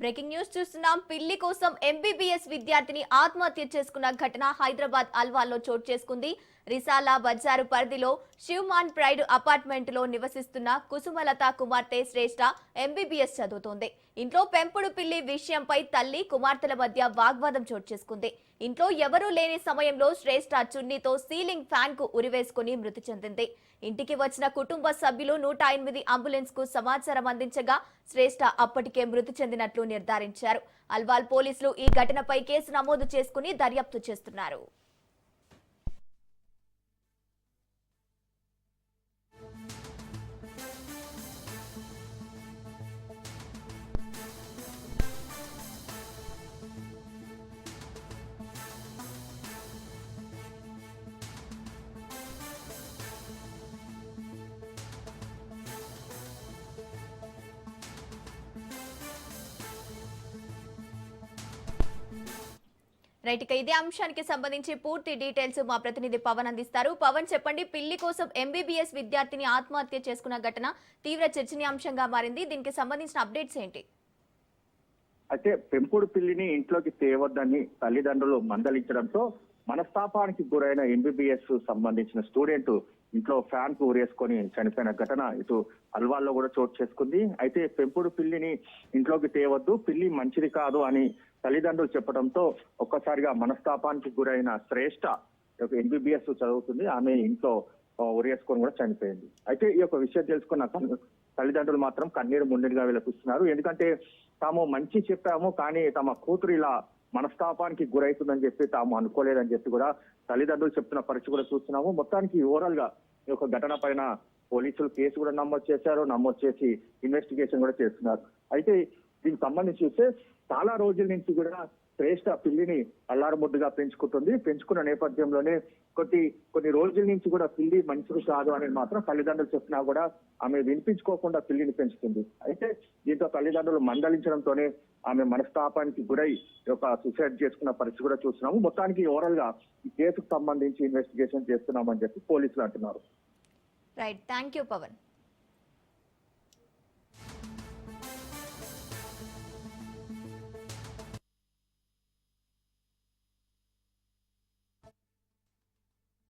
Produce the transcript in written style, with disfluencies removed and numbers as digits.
Breaking news చూస్తున్నాం. పిల్లి కోసం ఎంబీబీఎస్ విద్యార్థిని ఆత్మహత్య చేసుకున్న ఘటన హైదరాబాద్ అల్వాల్లో చోటు చేసుకుంది. రిసాలా బజారు పరిధిలో శివమాన్ ప్రైడ్ అపార్ట్మెంట్ లో నివసిస్తున్న కుసుమలత కుమార్తె శ్రేష్ఠ ఎంబీబీఎస్ చదువుతోంది. ఇంట్లో పెంపుడు పిల్లి విషయంపై తల్లి కుమార్తెల మధ్య వాగ్వాదం చోటు చేసుకుంది. ఇంట్లో ఎవరూ లేని సమయంలో శ్రేష్ఠ చున్నీతో సీలింగ్ ఫ్యాన్ కు ఉరివేసుకుని మృతి చెందింది. ఇంటికి వచ్చిన కుటుంబ సభ్యులు 108 అంబులెన్స్ కు సమాచారం అందించగా శ్రేష్ఠ అప్పటికే మృతి చెందినట్లు నిర్ధారించారు. అల్వాల్ పోలీసులు ఈ ఘటనపై కేసు నమోదు చేసుకుని దర్యాప్తు చేస్తున్నారు. రైట్, ఇక ఇదే అంశానికి సంబంధించి పూర్తి డీటెయిల్స్ మా ప్రతినిధి పవన్ అందిస్తారు. పవన్, చెప్పండి. పిల్లి కోసం ఎంబీబీఎస్ విద్యార్థిని ఆత్మహత్య చేసుకున్న ఘటన తీవ్ర చర్చనీయాంశంగా మారింది. దీనికి సంబంధించిన అప్డేట్స్ ఏంటి? అయితే పెంపుడు పిల్లిని ఇంట్లోకి తేవద్దని తల్లిదండ్రులు మందలించడంతో మనస్తాపానికి గురైన ఎంబీబీఎస్ సంబంధించిన స్టూడెంట్ ఇంట్లో ఫ్యాన్ కు ఊరేసుకొని చనిపోయిన ఘటన ఇటు అల్వాల్లో కూడా చోటు చేసుకుంది. అయితే పెంపుడు పిల్లిని ఇంట్లోకి తేవద్దు, పిల్లి మంచిది కాదు అని తల్లిదండ్రులు చెప్పడంతో ఒక్కసారిగా మనస్తాపానికి గురైన శ్రేష్ఠ ఎంబీబీఎస్ చదువుతుంది, ఆమె ఇంట్లో ఉరేసుకొని కూడా చనిపోయింది. అయితే ఈ యొక్క విషయం తెలుసుకున్న తల్లిదండ్రులు మాత్రం కన్నీరు మున్నీరుగా విలపిస్తున్నారు. ఎందుకంటే తాము మంచి చెప్పాము, కానీ తమ కూతురు ఇలా మనస్తాపానికి గురవుతుందని చెప్పి తాము అనుకోలేదని చెప్పి కూడా తల్లిదండ్రులు చెప్తున్న పరిస్థితి కూడా చూస్తున్నాము. మొత్తానికి ఓవరాల్ గా ఈ యొక్క ఘటన పైన పోలీసులు కేసు కూడా నమోదు చేశారు, నమోదు చేసి ఇన్వెస్టిగేషన్ కూడా చేస్తున్నారు. అయితే దీనికి సంబంధించి చూస్తే చాలా రోజుల నుంచి కూడా శ్రేష్ఠ పిల్లిని అల్లారుముద్దుగా పెంచుకున్న నేపథ్యంలోనే కొన్ని రోజుల నుంచి కూడా పిల్లి మంచిది కాదు అని మాత్రం తల్లిదండ్రులు చెప్పినా కూడా ఆమె వినిపించుకోకుండా పిల్లిని పెంచుతుంది. అయితే దీంతో తల్లిదండ్రులు మందలించడంతోనే ఆమె మనస్తాపానికి గురై ఒక సూసైడ్ చేసుకున్న పరిస్థితి కూడా చూస్తున్నాము. మొత్తానికి ఓవరాల్ గా ఈ కేసుకు సంబంధించి ఇన్వెస్టిగేషన్ చేస్తున్నామని చెప్పి పోలీసులు అంటున్నారు. Right, thank you Pawan.